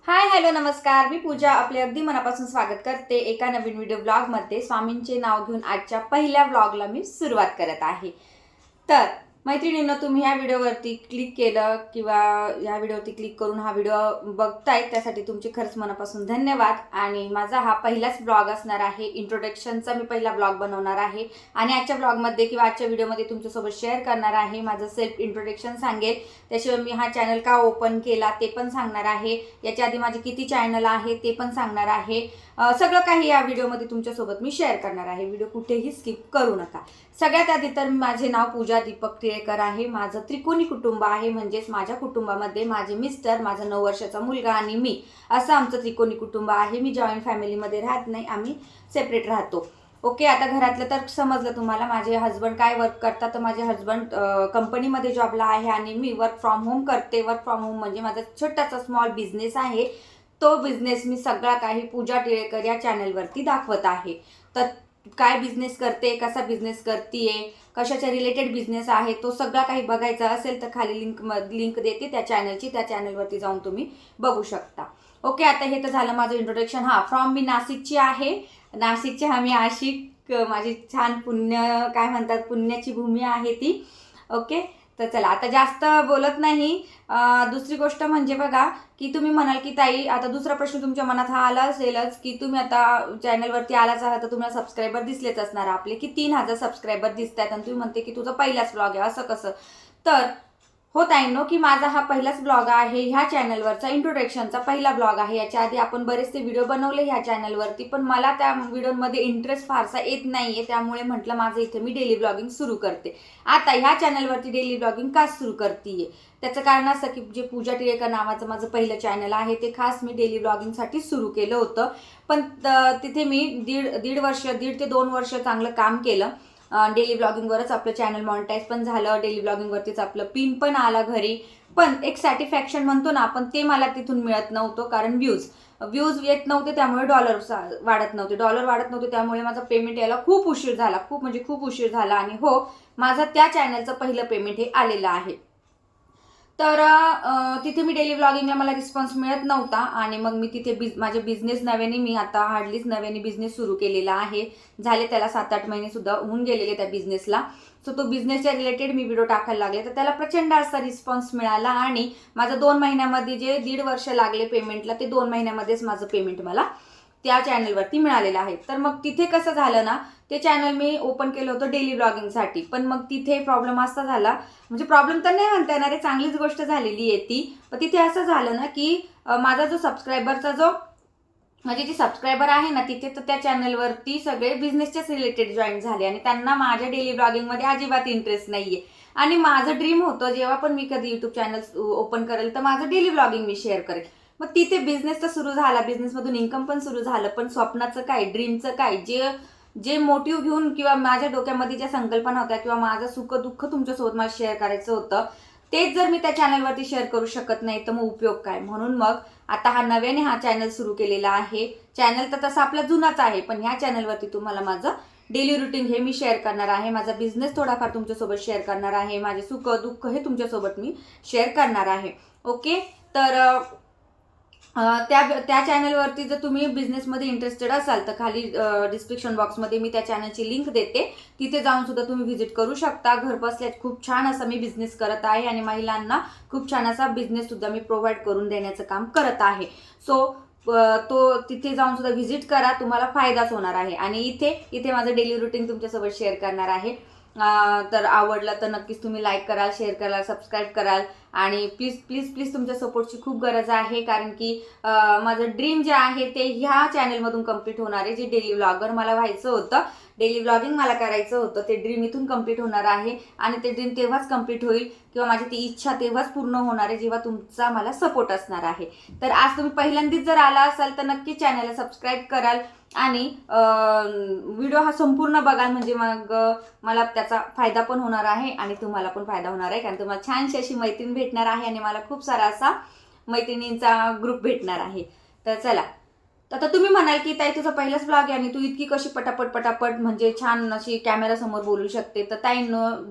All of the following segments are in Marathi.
हाय हॅलो नमस्कार, मी पूजा आपले अगदी मनापासून स्वागत करते एका नवीन व्हिडिओ ब्लॉगमध्ये। स्वामींचे नाव घेऊन आजच्या पहिल्या ब्लॉगला मी सुरुवात करत आहे। तर मैत्रिणींनो, तुम्ही ह्या व्हिडिओवरती क्लिक केलं किंवा ह्या व्हिडिओवरती क्लिक करून हा व्हिडिओ बघताय त्यासाठी तुमचे खरंच मनापासून धन्यवाद। आणि माझा हा पहिलाच ब्लॉग असणार आहे, इंट्रोडक्शनचा मी पहिला ब्लॉग बनवणार आहे आणि आजच्या ब्लॉगमध्ये किंवा आजच्या व्हिडिओमध्ये तुमच्यासोबत शेअर करणार आहे, माझं सेल्फ इंट्रोडक्शन सांगेल। त्याशिवाय मी हा चॅनल का ओपन केला ते पण सांगणार आहे, याच्या आधी माझे किती चॅनल आहे ते पण सांगणार आहे। सगळं काही या व्हिडिओमध्ये तुमच्यासोबत मी शेअर करणार आहे, व्हिडिओ कुठेही स्किप करू नका। सगळ्यात आधी तर माझे नाव पूजा दीपक टिळेकर आहे। माझं त्रिकोणी कुटुंब आहे, म्हणजेच माझ्या कुटुंबामध्ये माझे मिस्टर, माझा 9 वर्षाचा मुलगा आणि मी, असं आमचं त्रिकोणी कुटुंब आहे। मी जॉईंट फॅमिलीमध्ये राहत नाही, आम्ही सेपरेट राहतो। ओके, आता घरातलं तर समजलं तुम्हाला। माझे हस्बंड काय वर्क करतात, तर माझे हस्बंड कंपनीमध्ये जॉबला आहे आणि मी वर्क फ्रॉम होम करते। वर्क फ्रॉम होम म्हणजे माझा छोटासा स्मॉल बिझनेस आहे, तो बिझनेस मी सगळा काही पूजा टिळेकर या चॅनलवरती दाखवत आहे। तर काय बिझनेस करते, कसा बिझनेस करतीये, कशाच्या रिलेटेड बिझनेस आहे, तो सगळा काही बघायचा असेल तर खाली लिंक देते त्या चॅनलची, त्या चॅनलवरती जाऊन तुम्ही बघू शकता। ओके, आता हे तर झालं माझं इंट्रोडक्शन। फ्रॉम मी नाशिकची आहे, नाशिकची मी आशिक, माझी छान पुण्य काय म्हणतात, पुण्याची भूमी आहे ती। ओके, तर चला आता जास्त बोलत नाही। दुसरी गोष्ट म्हणजे बघा की तुम्ही म्हणाल की ताई, आता दुसरा प्रश्न तुमच्या मनात हा आला असेलच की तुम्ही आता चॅनलवरती आलाच आहात तर तुम्हाला सबस्क्रायबर दिसलेच असणार आपले की 3000 सबस्क्रायबर दिसत आहेत आणि तुम्ही म्हणते की तुझा पहिलाच ब्लॉग आहे, असं कसं? तर हो ताईंनो, की माझा हा पहिलाच ब्लॉग आहे, ह्या चॅनलवरचा इंट्रोडक्शनचा पहिला ब्लॉग आहे। याच्या आधी आपण बरेचसे व्हिडिओ बनवले ह्या चॅनलवरती, पण मला त्या व्हिडिओमध्ये इंटरेस्ट फारसा येत नाहीये, त्यामुळे म्हटलं माझं इथे मी डेली ब्लॉगिंग सुरू करते। आता ह्या चॅनलवरती डेली ब्लॉगिंग का सुरू करतेय, त्याचं कारण असं की जे पूजा टिळेकर नावाचं माझं पहिलं चॅनल आहे ते खास मी डेली ब्लॉगिंगसाठी सुरू केलं होतं। पण तिथे मी दीड ते 2 वर्ष चांगलं काम केलं। डेली ब्लॉगिंगवरच आपलं चॅनल मॉनिटाईज पण झालं, डेली ब्लॉगिंगवरतीच आपलं पिन पण आला घरी। पण एक सॅटिस्फॅक्शन म्हणतो ना आपण, ते मला तिथून मिळत नव्हतं, कारण व्ह्यूज येत नव्हते, त्यामुळे डॉलर वाढत नव्हते, त्यामुळे माझा पेमेंट यायला खूप उशीर झाला, खूप म्हणजे खूप उशीर झाला। आणि हो, माझं त्या चॅनलचं पहिलं पेमेंट हे आलेलं आहे। तर तिथे मी डेली ब्लॉगिंगला मला रिस्पॉन्स मिळत नव्हता आणि मग मी तिथे माझे बिझनेस नव्याने, मी आता हार्डलीच नव्याने बिझनेस सुरू केलेला आहे, झाले त्याला 7-8 महिने सुद्धा होऊन गेलेले त्या बिझनेसला। सो तो बिझनेसच्या रिलेटेड मी व्हिडिओ टाकायला लागले, तर त्याला प्रचंड असा रिस्पॉन्स मिळाला आणि माझं 2 महिन्यामध्ये जे 1.5 वर्ष लागले पेमेंटला, ते 2 महिन्यामध्येच माझं पेमेंट मला त्या चॅनलवरती मिळालेलं आहे। तर मग तिथे कसं झालं ना, ते चॅनल मी ओपन केलं होतं डेली ब्लॉगिंगसाठी, पण मग तिथे प्रॉब्लेम असा झाला, म्हणजे प्रॉब्लेम तर नाही म्हणता येणार आहे, चांगलीच गोष्ट झालेली आहे ती। पण तिथे असं झालं ना की माझा जो सबस्क्रायबरचा जो म्हणजे जे सबस्क्रायबर आहे ना तिथे, तर त्या चॅनलवरती सगळे बिझनेसच्याच रिलेटेड जॉईन झाले आणि त्यांना माझ्या डेली ब्लॉगिंगमध्ये अजिबात इंटरेस्ट नाहीये। आणि माझं ड्रीम होतं, जेव्हा पण मी कधी युट्यूब चॅनल ओपन करेल तर माझं डेली ब्लॉगिंग मी शेअर करेल। मग तिथे बिझनेस तर सुरू झाला, बिझनेसमधून इन्कम पण सुरू झालं, पण स्वप्नाचं काय, ड्रीमचं काय, जे मोटिव्ह घेऊन किंवा माझ्या डोक्यामध्ये ज्या संकल्पना होत्या किंवा माझं सुख दुःख तुमच्यासोबत मला शेअर करायचं होतं, तेच जर मी त्या चॅनलवरती शेअर करू शकत नाही तर मग उपयोग काय? म्हणून मग आता नव्याने हा चॅनल सुरू केलेला आहे। चॅनल तर तसा आपला जुनाच आहे, पण ह्या चॅनलवरती तुम्हाला माझं डेली रुटीन हे मी शेअर करणार आहे, माझा बिझनेस थोडाफार तुमच्यासोबत शेअर करणार आहे, माझे सुख दुःख हे तुमच्यासोबत मी शेअर करणार आहे। ओके, तर त्या चॅनलवरती जर तुम्ही बिझनेसमध्ये इंटरेस्टेड असाल तर खाली डिस्क्रिप्शन बॉक्समध्ये मी त्या चॅनलची लिंक देते, तिथे जाऊन सुद्धा तुम्ही व्हिजिट करू शकता। घर बसल्या खूप छान असा मी बिझनेस करत आहे आणि महिलांना खूप छान असा बिझनेस सुद्धा मी प्रोव्हाइड करून देण्याचं काम करत आहे। सो तो तिथे जाऊन सुद्धा व्हिजिट करा, तुम्हाला फायदाच होणार आहे। आणि इथे माझं डेली रुटीन तुमच्यासोबत शेअर करणार आहे। तर आवडलं तर नक्कीच तुम्ही लाईक कराल, शेअर कराल, सबस्क्राईब कराल आणि प्लीज प्लीज प्लीज तुमच्या सपोर्टची खूप गरज आहे, कारण की माझं ड्रीम जे आहे ते ह्या चॅनलमधून कम्प्लीट होणार आहे। जे डेली व्लॉगर मला व्हायचं होतं, डेली व्लॉगिंग मला करायचं होतं, ते ड्रीम इथून कम्प्लीट होणार आहे आणि ते ड्रीम तेव्हाच कम्प्लीट होईल किंवा माझी ती इच्छा तेव्हाच पूर्ण होणार आहे जेव्हा तुमचा मला सपोर्ट असणार आहे। तर आज तुम्ही पहिल्यांदाच जर आला असाल तर नक्की चॅनलला सबस्क्राईब कराल आणि व्हिडिओ हा संपूर्ण बघाल, म्हणजे मग मला त्याचा फायदा पण होणार आहे आणि तुम्हाला पण फायदा होणार आहे, कारण तुम्हाला छानशी अशी मैत्रीण भेटणार आहे आणि मला खूप सारा असा मैत्रिणींचा ग्रुप भेटणार आहे। तर चला, तर आता तुम्ही म्हणाल की ताई तुझा पहिलाच ब्लॉग आहे आणि तू इतकी कशी पटापट म्हणजे छान अशी कॅमेरासमोर बोलू शकते. तर ताई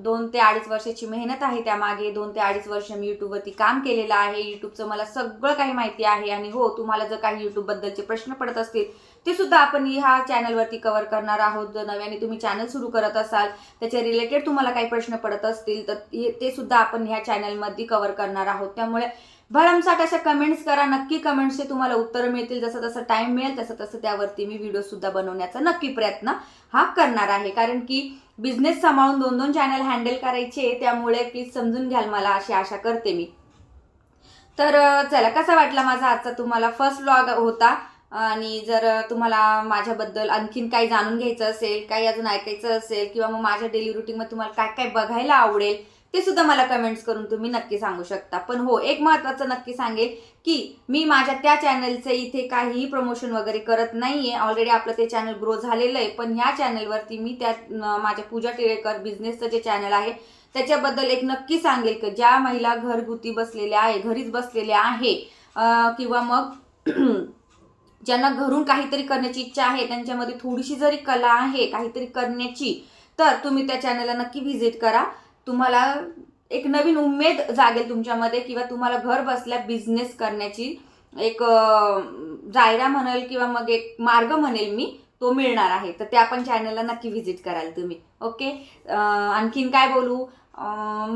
2 ते 2.5 वर्षाची मेहनत आहे त्यामागे. 2 ते 2.5 वर्ष मी यूट्यूबवरती काम केलेलं आहे. यूट्यूबचं मला सगळं काही माहिती आहे. आणि हो, तुम्हाला जर काही यूट्यूबबद्दलचे प्रश्न पडत असतील ते सुद्धा आपण ह्या चॅनलवरती कव्हर करणार आहोत. जर नव्याने तुम्ही चॅनल सुरू करत असाल, त्याच्या रिलेटेड तुम्हाला काही प्रश्न पडत असतील तर ते सुद्धा आपण ह्या चॅनलमध्ये कव्हर करणार आहोत. त्यामुळे भरमसाठ अशा कमेंट्स करा. नक्की कमेंट्सचे तुम्हाला उत्तर मिळतील. जसं जसं टाइम मिळेल तसं तसं त्यावरती मी व्हिडिओ सुद्धा बनवण्याचा नक्की प्रयत्न हा करणार आहे. कारण की बिझनेस सांभाळून 2-2 चॅनल हँडल करायचे, त्यामुळे प्लीज समजून घ्याल मला, अशी आशा करते मी. तर चला, कसा वाटला माझा आजचा तुम्हाला फर्स्ट व्लॉग होता. आणि जर तुम्हाला माझ्याबद्दल आणखीन काही जाणून घ्यायचं असेल, काही अजून ऐकायचं असेल, किंवा मग माझ्या डेली रुटीनमध्ये तुम्हाला काय काय बघायला आवडेल ते सुद्धा मला कमेंट्स करून तुम्ही नक्की सांगू शकता. पण हो, एक महत्त्वाचं नक्की सांगेल की मी माझ्या त्या चॅनलचं इथे काहीही प्रमोशन वगैरे करत नाहीये. ऑलरेडी आपलं ते चॅनल ग्रो झालेलं आहे. पण ह्या चॅनलवरती मी त्या माझ्या पूजा टिळेकर बिझनेसचं जे चॅनल आहे त्याच्याबद्दल एक नक्की सांगेल की ज्या महिला घरगुती बसलेल्या आहे, घरीच बसलेल्या आहे, किंवा मग ज्यांना घरून काहीतरी करण्याची इच्छा आहे, त्यांच्यामध्ये थोडीशी जरी कला आहे काहीतरी करण्याची, तर तुम्ही त्या चॅनलला नक्की व्हिजिट करा. तुम्हाला एक नवीन उमेद जागेल तुमच्यामध्ये, किंवा तुम्हाला घर बसल्या बिझनेस करण्याची एक जायरा म्हणेल किंवा मग एक मार्ग म्हणेल मी, तो मिळणार आहे. तर त्या पण चॅनलला नक्की व्हिजिट कराल तुम्ही. ओके, आणखीन काय बोलू?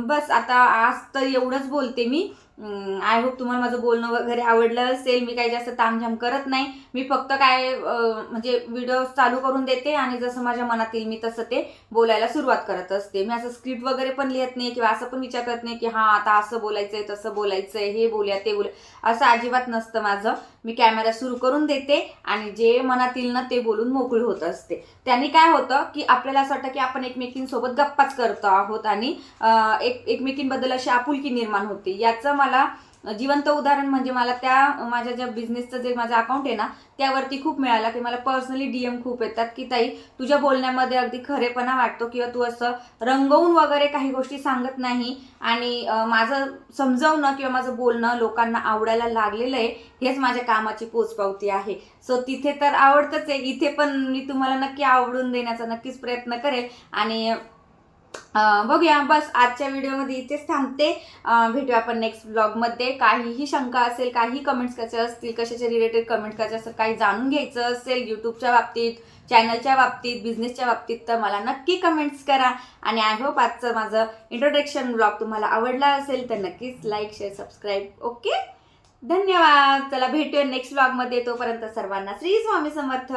बस आता आज तर एवढंच बोलते मी. आय होप तुम्हाला माझं बोलणं वगैरे आवडलं असेल. मी काही जास्त तामझाम करत नाही. मी फक्त काय म्हणजे व्हिडिओ चालू करून देते आणि जसं माझ्या मनात येईल मी तसं ते बोलायला सुरुवात करत असते. मी असं स्क्रिप्ट वगैरे पण लिहित नाही, किंवा असं पण विचार करत नाही की हां आता असं बोलायचंय, तसं बोलायचंय, हे बोलूया ते बोलूया, असं अजिबात नसतं माझं. मी कॅमेरा सुरू करून देते आणि जे मनात येईल ना ते बोलून मोकळी होत असते. त्यांनी काय होतं की आपल्याला असं वाटतं की आपण एकमेकींसोबत गप्पाच करतो आहोत आणि एकमेकींबद्दल अशी आपुलकी निर्माण होते. याचं मला जिवंत उदाहरण म्हणजे मला त्या माझ्या ज्या बिझनेसचं जे माझं अकाउंट आहे ना त्यावरती खूप मिळालं की मला पर्सनली DM खूप येतात की ताई तुझ्या बोलण्यामध्ये अगदी खरेपणा वाटतो, किंवा तू असं रंगवून वगैरे काही गोष्टी सांगत नाही, आणि माझं समजवणं किंवा माझं बोलणं लोकांना आवडायला लागलेलं आहे. हेच माझ्या कामाची पोचपावती आहे. सो तिथे तर आवडतंच आहे, इथे पण मी तुम्हाला नक्की आवडून देण्याचा नक्कीच प्रयत्न करेल. आणि बघूया, बस आजच्या व्हिडिओमध्ये इथेच थांबते. भेटूया आपण नेक्स्ट ब्लॉगमध्ये. काहीही शंका असेल, काही कमेंट्स करायचे असतील, कशाच्या रिलेटेड कमेंट करायचे असेल, काही जाणून घ्यायचं असेल यूट्यूबच्या बाबतीत, चॅनलच्या बाबतीत, बिझनेसच्या बाबतीत, तर मला नक्की कमेंट्स करा. आणि आय होप आजचं माझं इंट्रोडक्शन ब्लॉग तुम्हाला आवडला असेल तर नक्कीच लाईक, शेअर, सबस्क्राईब. ओके, धन्यवाद. चला भेटूया नेक्स्ट ब्लॉगमध्ये. तोपर्यंत सर्वांना श्री स्वामी समर्थ.